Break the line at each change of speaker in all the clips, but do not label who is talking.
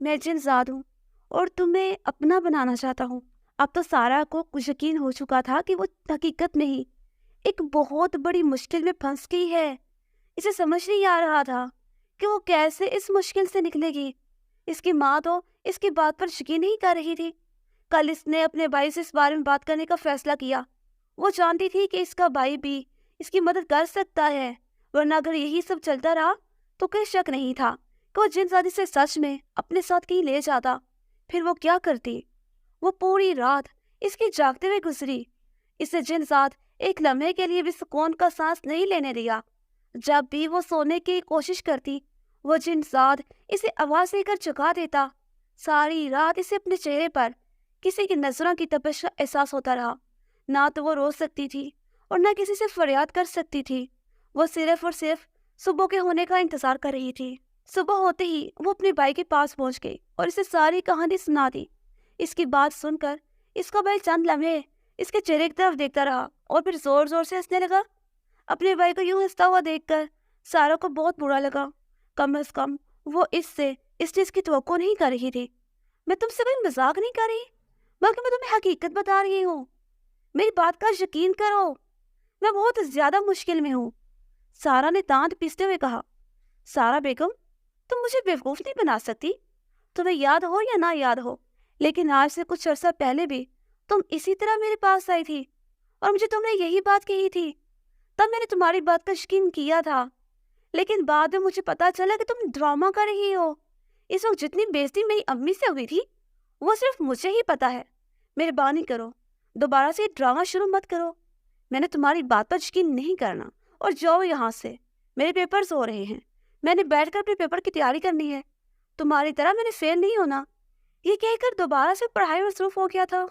میں جن زاد ہوں اور تمہیں اپنا بنانا چاہتا ہوں۔ اب تو سارا کو کچھ یقین ہو چکا تھا کہ وہ حقیقت میں ہی ایک بہت بڑی مشکل میں پھنس گئی ہے۔ اسے سمجھ نہیں آ رہا تھا کہ وہ کیسے اس مشکل سے نکلے گی۔ اس کی ماں تو اس کی بات پر یقین نہیں کر رہی تھی۔ کل اس نے اپنے بھائی سے اس بارے میں بات کرنے کا فیصلہ کیا۔ وہ جانتی تھی کہ اس کا بھائی بھی اس کی مدد کر سکتا ہے، ورنہ اگر یہی سب چلتا رہا تو کوئی شک نہیں تھا کہ وہ جن زادی سے سچ میں اپنے ساتھ کہیں لے جاتا۔ پھر وہ کیا کرتی؟ وہ پوری رات اس کی جاگتے ہوئے گزری۔ اسے جن زاد ایک لمحے کے لیے بھی سکون کا سانس نہیں لینے دیا۔ جب بھی وہ سونے کی کوشش کرتی، وہ جن زاد اسے آواز دے کر جگا دیتا۔ ساری رات اسے اپنے چہرے پر کسی کی نظروں کی تپش کا احساس ہوتا رہا۔ نہ تو وہ رو سکتی تھی اور نہ کسی سے فریاد کر سکتی تھی۔ وہ صرف اور صرف صبح کے ہونے کا انتظار کر رہی تھی۔ صبح ہوتے ہی وہ اپنے بھائی کے پاس پہنچ گئی اور اسے ساری کہانی سنا دی۔ اس کی بات سن کر اس کا بھائی چند لمحے اس کے چہرے کی طرف دیکھتا رہا اور پھر زور زور سے ہنسنے لگا۔ اپنے بھائی کو یوں ہنستا ہوا دیکھ کر سارا کو بہت برا لگا۔ کم از کم وہ اس چیز کی توقع نہیں کر رہی تھی۔ میں تم سے کوئی مذاق نہیں کر رہی، بلکہ میں تمہیں حقیقت بتا رہی ہوں۔ میری بات کا یقین کرو، میں بہت زیادہ مشکل میں ہوں، سارا نے دانت پیستے ہوئے کہا۔ سارا بیگم، تم مجھے بیوقوف نہیں بنا سکتی۔ تمہیں یاد ہو یا نہ یاد ہو، لیکن آج سے کچھ عرصہ پہلے بھی تم اسی طرح میرے پاس آئی تھی اور مجھے تم نے یہی بات کہی تھی۔ تب میں نے تمہاری بات کا یقین کیا تھا، لیکن بعد میں مجھے پتا چلا کہ تم ڈرامہ کر رہی ہو۔ اس وقت جتنی بےعزتی میری امی سے ہوئی تھی وہ صرف مجھے ہی پتا ہے۔ مہربانی کرو، دوبارہ سے یہ ڈرامہ شروع مت کرو۔ میں نے تمہاری بات پر یقین نہیں کرنا، اور جاؤ یہاں سے۔ میرے پیپرز ہو رہے ہیں، میں نے بیٹھ کر اپنے پیپر کی تیاری کرنی ہے۔ تمہاری طرح میں نے فیل نہیں ہونا۔ یہ کہہ کر دوبارہ سے پڑھائی میں مصروف ہو گیا تھا۔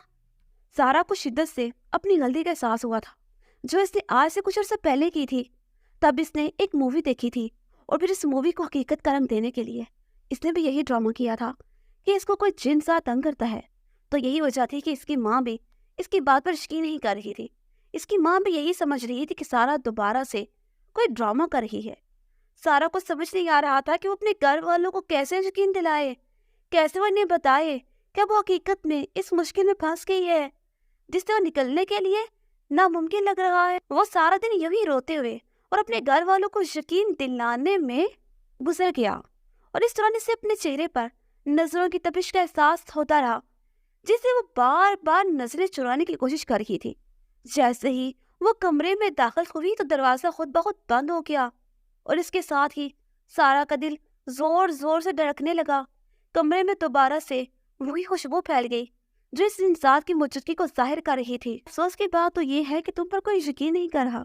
سارا کو شدت سے اپنی غلطی کا احساس ہوا تھا جو اس نے آج سے کچھ عرصہ پہلے کی تھی۔ تب اس نے ایک مووی دیکھی تھی اور پھر اس مووی کو حقیقت کا رنگ دینے کے لیے اس نے بھی یہی ڈرامہ کیا تھا کہ اس کو کوئی جن سا تنگ کرتا ہے۔ تو یہی وجہ تھی کہ اس کی ماں بھی اس کی بات پر یقین نہیں کر رہی تھی۔ اس کی ماں بھی یہی سمجھ رہی تھی کہ سارا دوبارہ سے کوئی ڈرامہ کر رہی ہے۔ سارا کو سمجھ نہیں آ رہا تھا کہ وہ اپنے گھر والوں کو کیسے یقین دلائے، کیسے وہ انہیں بتائے کہ وہ حقیقت میں اس مشکل میں پھنس گئی ہے جس سے وہ نکلنے کے لیے ناممکن لگ رہا ہے۔ وہ سارا دن یہی روتے ہوئے اور اپنے گھر والوں کو یقین دلانے میں گزر گیا، اور اس طرح سے اپنے چہرے پر نظروں کی تپش کا احساس ہوتا رہا جس سے وہ بار بار نظریں چرانے کی کوشش کر رہی تھی۔ جیسے ہی وہ کمرے میں داخل ہوئی تو دروازہ خود بخود بند ہو گیا، اور اس کے ساتھ ہی سارا کا دل زور زور سے دھڑکنے لگا۔ کمرے میں دوبارہ سے وہی خوشبو پھیل گئی جو اس انسان کی موجودگی کو ظاہر کر رہی تھی۔ افسوس کی بات تو یہ ہے کہ تم پر کوئی یقین نہیں کر رہا،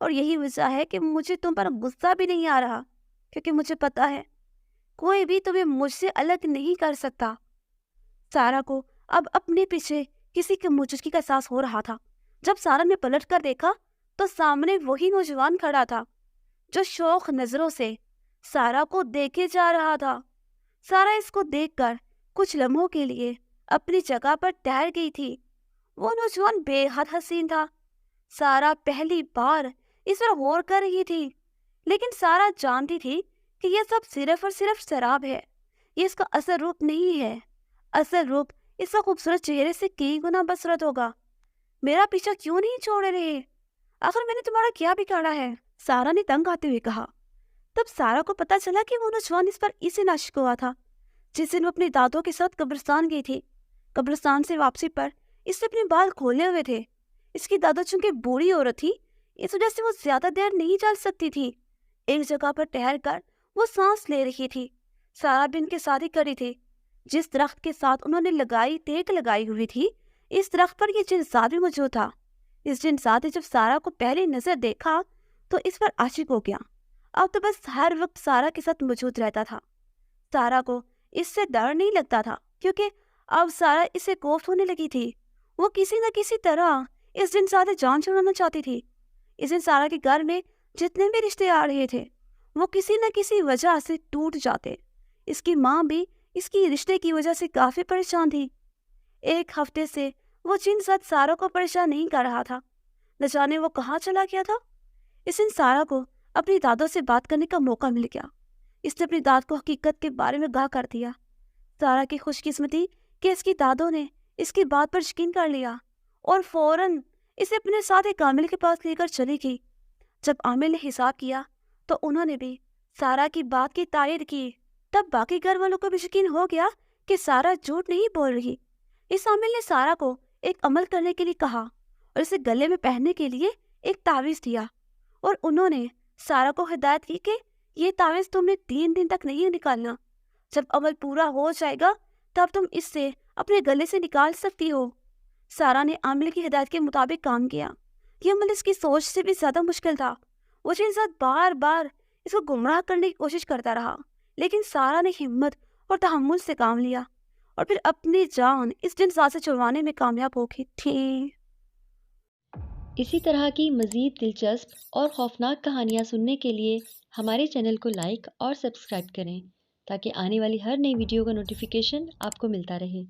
اور یہی وجہ ہے کہ مجھے تم پر غصہ بھی نہیں آ رہا، کیونکہ مجھے پتا ہے کوئی بھی تمہیں مجھ سے الگ نہیں کر سکتا۔ سارا کو اب اپنے پیچھے کسی کی موجودگی کا احساس ہو رہا تھا۔ جب سارا نے پلٹ کر دیکھا تو سامنے وہی نوجوان کھڑا تھا جو شوق نظروں سے سارا کو دیکھے جا رہا تھا۔ سارا اس کو دیکھ کر کچھ لمحوں کے لیے اپنی جگہ پر ٹھہر گئی تھی۔ وہ نوجوان بے حد حسین تھا۔ سارا پہلی بار اس پر غور کر رہی تھی، لیکن سارا جانتی تھی کہ یہ سب صرف اور صرف شراب ہے، یہ اس کا اصل روپ نہیں ہے۔ اصل روپ اس کا خوبصورت چہرے سے کئی گنا بصورت ہوگا۔ میرا پیچھا کیوں نہیں چھوڑ رہے؟ آخر میں نے تمہارا کیا بگاڑا ہے؟ سارا نے تنگ آتے ہوئے کہا۔ تب سارا کو پتا چلا کہ وہ نوجوان اس پر اسے عاشق ہوا تھا جس دن وہ اپنے دادوں کے ساتھ قبرستان گئی تھی۔ قبرستان سے واپسی پر اس نے اپنے بال کھولے ہوئے تھے۔ اس کی دادو چونکہ بوڑھی عورت تھی، اس وجہ سے وہ زیادہ دیر نہیں چل سکتی تھی۔ ایک جگہ پر ٹہر کر وہ سانس لے رہی تھی۔ سارا بھی ان کے ساتھ ہی کھڑی تھی۔ جس درخت کے ساتھ انہوں نے ٹیک لگائی ہوئی تھی، اس درخت پر یہ جنسات بھی موجود تھا۔ اس جنسات نے جب سارا کو پہلی نظر دیکھا تو اس پر عاشق ہو گیا۔ اب تو بس ہر وقت سارا کے ساتھ موجود رہتا تھا۔ سارا کو اس سے ڈر نہیں لگتا تھا، کیونکہ اب سارا اسے کوفت ہونے لگی تھی۔ وہ کسی نہ کسی طرح اس جنسات سے جان چھڑانا چاہتی تھی۔ اس دن سارا کے گھر میں جتنے بھی رشتے آ رہے تھے وہ کسی نہ کسی وجہ سے ٹوٹ جاتے۔ اس کی ماں بھی اس کی رشتے کی وجہ سے کافی پریشان تھی۔ ایک ہفتے سے وہ جن ساتھ سارا کو پریشان نہیں کر رہا تھا، نہ جانے وہ کہاں چلا گیا تھا۔ اس دن سارا کو اپنی دادوں سے بات کرنے کا موقع مل گیا۔ اس نے اپنی داد کو حقیقت کے بارے میں آگاہ کر دیا۔ سارا کی خوش قسمتی کہ اس کی دادوں نے اس کی بات پر یقین کر لیا اور فوراً اسے اپنے ساتھ ایک عامل کے پاس لے کر چلی گئی۔ جب عامل نے حساب کیا تو انہوں نے بھی سارا کی بات کی تائید کی۔ تب باقی گھر والوں کو بھی یقین ہو گیا کہ سارا جھوٹ نہیں بول رہی۔ اس عامل نے سارا کو ایک عمل کرنے کے لیے کہا اور اسے گلے میں پہننے کے لیے ایک تعویذ دیا، اور انہوں نے سارا کو ہدایت کی کہ یہ تعویذ تم نے 3 دن تک نہیں نکالنا۔ جب عمل پورا ہو جائے گا تب تم اس سے اپنے گلے سے نکال سکتی ہو۔ سارا نے عامل کی ہدایت کے مطابق کام کیا۔ یہ عمل اس کی سوچ سے بھی زیادہ مشکل تھا۔ وہ جن ساتھ بار بار اس کو گمراہ کرنے کی کوشش کرتا رہا، لیکن سارا نے ہمت اور تحمل سے کام لیا اور پھر اپنی جان اس جن ساتھ سے چھڑوانے میں کامیاب ہو گئی تھی۔
اسی طرح کی مزید دلچسپ اور خوفناک کہانیاں سننے کے لیے ہمارے چینل کو لائک اور سبسکرائب کریں تاکہ آنے والی ہر نئی ویڈیو کا نوٹیفیکیشن آپ کو ملتا رہے۔